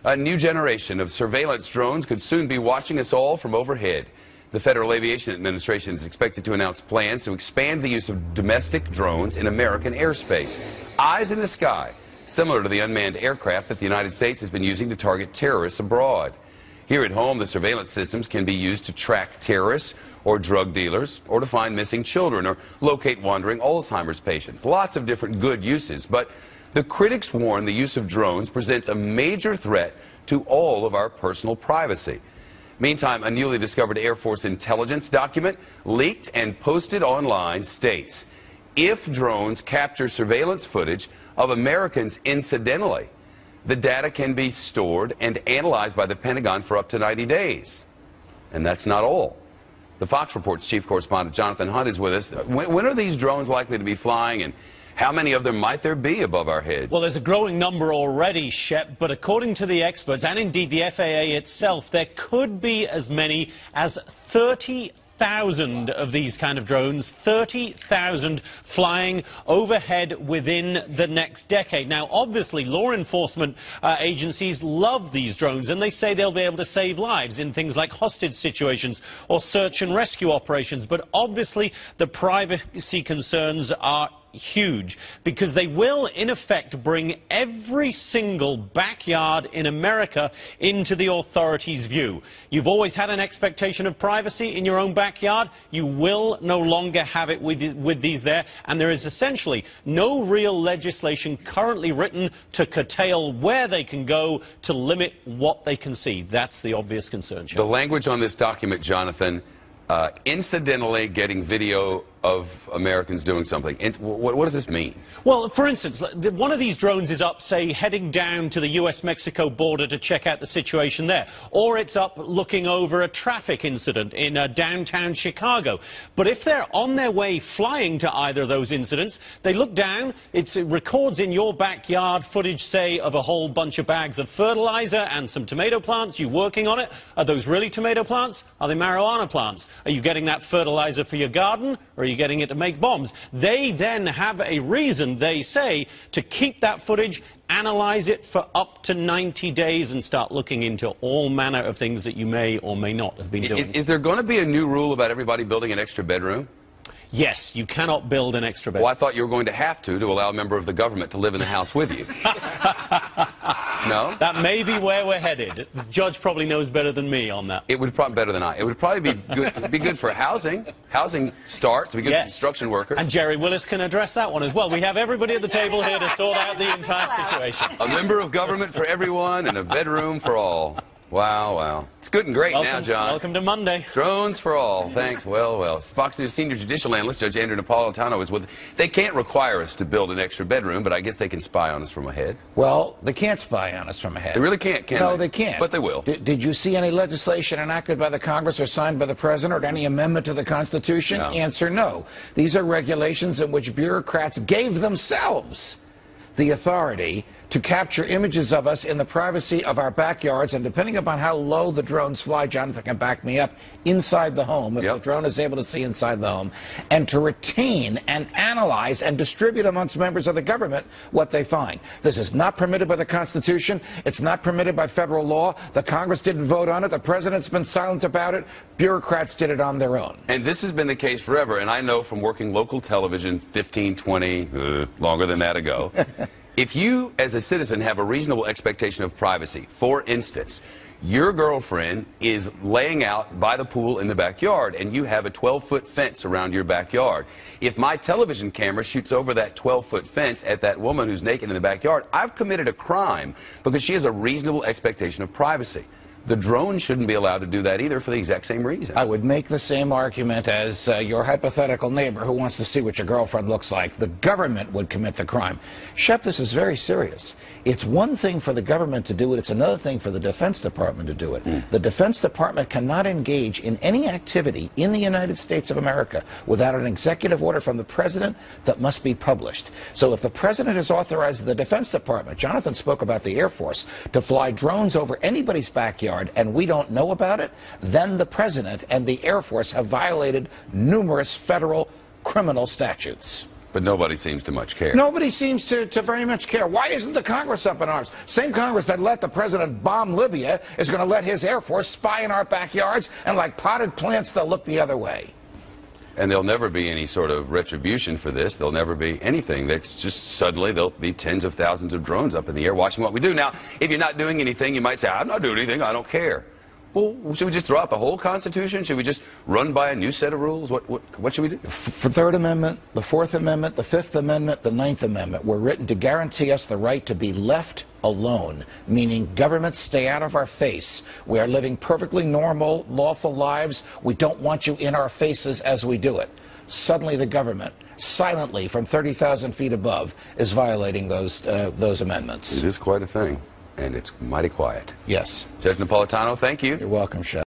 A new generation of surveillance drones could soon be watching us all from overhead. The Federal Aviation Administration is expected to announce plans to expand the use of domestic drones in American airspace. Eyes in the sky, similar to the unmanned aircraft that the United States has been using to target terrorists abroad. Here at home, the surveillance systems can be used to track terrorists or drug dealers, or to find missing children, or locate wandering Alzheimer's patients. Lots of different good uses, but the critics warn the use of drones presents a major threat to all of our personal privacy. Meantime, a newly discovered Air Force intelligence document leaked and posted online states, if drones capture surveillance footage of Americans incidentally, the data can be stored and analyzed by the Pentagon for up to 90 days. And that's not all. The Fox Report's chief correspondent Jonathan Hunt is with us. When are these drones likely to be flying, and how many of them might there be above our heads? Well, there's a growing number already, Shep, but according to the experts, and indeed the FAA itself, there could be as many as 30,000 of these kind of drones, 30,000 flying overhead within the next decade. Now, obviously, law enforcement agencies love these drones, and they say they'll be able to save lives in things like hostage situations or search and rescue operations. But obviously, the privacy concerns are huge, because they will in effect bring every single backyard in America into the authorities' view. You've always had an expectation of privacy in your own backyard. You will no longer have it with these there, and there is essentially no real legislation currently written to curtail where they can go, to limit what they can see. That's the obvious concern, Sean. The language on this document, Jonathan, incidentally getting video of Americans doing something. What does this mean? Well, for instance, one of these drones is up, say, heading down to the U.S.-Mexico border to check out the situation there. Or it's up looking over a traffic incident in downtown Chicago. But if they're on their way flying to either of those incidents, they look down, it records in your backyard footage, say, of a whole bunch of bags of fertilizer and some tomato plants. You working on it? Are those really tomato plants? Are they marijuana plants? Are you getting that fertilizer for your garden? Or are you getting it to make bombs? They then have a reason, they say, to keep that footage, analyze it for up to 90 days and start looking into all manner of things that you may or may not have been doing. Is there going to be a new rule about everybody building an extra bedroom? Yes, you cannot build an extra bedroom. Well, I thought you were going to have to allow a member of the government to live in the house with you. No? That may be where we're headed. The judge probably knows better than me on that. It would probably better than I. It would probably be good for housing. Housing starts. It'd be good for construction workers. And Jerry Willis can address that one as well. We have everybody at the table here to sort out the entire situation. A member of government for everyone and a bedroom for all. Wow, wow. It's good and great now, John. Welcome to Monday. Drones for all. Thanks. Well, well. Fox News senior judicial analyst Judge Andrew Napolitano is with. They can't require us to build an extra bedroom, but I guess they can spy on us from ahead. Well, they can't spy on us from ahead. They really can't, can they? No, they can't. But they will. Did you see any legislation enacted by the Congress or signed by the President or any amendment to the Constitution? No. Answer no. These are regulations in which bureaucrats gave themselves the authority to capture images of us in the privacy of our backyards, and depending upon how low the drones fly, Jonathan can back me up, inside the home, if the drone is able to see inside the home, and to retain and analyze and distribute amongst members of the government what they find. This is not permitted by the Constitution. It's not permitted by federal law. The Congress didn't vote on it. The President's been silent about it. Bureaucrats did it on their own. And this has been the case forever, and I know from working local television 15, 20, longer than that ago, if you, as a citizen, have a reasonable expectation of privacy, for instance, your girlfriend is laying out by the pool in the backyard, and you have a 12-foot fence around your backyard. If my television camera shoots over that 12-foot fence at that woman who's naked in the backyard, I've committed a crime because she has a reasonable expectation of privacy. The drone shouldn't be allowed to do that either for the exact same reason. I would make the same argument as your hypothetical neighbor who wants to see what your girlfriend looks like. The government would commit the crime. Shep, this is very serious. It's one thing for the government to do it. It's another thing for the Defense Department to do it. The Defense Department cannot engage in any activity in the United States of America without an executive order from the President that must be published. So if the President has authorized the Defense Department, Jonathan spoke about the Air Force, to fly drones over anybody's backyard and we don't know about it, then the President and the Air Force have violated numerous federal criminal statutes. But nobody seems to much care. Nobody seems to very much care. Why isn't the Congress up in arms? Same Congress that let the president bomb Libya is going to let his Air Force spy in our backyards, and like potted plants, they'll look the other way. And there'll never be any sort of retribution for this. There'll never be anything. That's just suddenly there'll be tens of thousands of drones up in the air watching what we do. Now, if you're not doing anything, you might say, I'm not doing anything, I don't care. Well, should we just throw out the whole Constitution? Should we just run by a new set of rules? What should we do? The Third Amendment, the Fourth Amendment, the Fifth Amendment, the Ninth Amendment were written to guarantee us the right to be left alone, meaning governments stay out of our face. We are living perfectly normal, lawful lives. We don't want you in our faces as we do it. Suddenly the government, silently from 30,000 feet above, is violating those amendments. It is quite a thing. And it's mighty quiet. Yes. Judge Napolitano, thank you. You're welcome, Chef.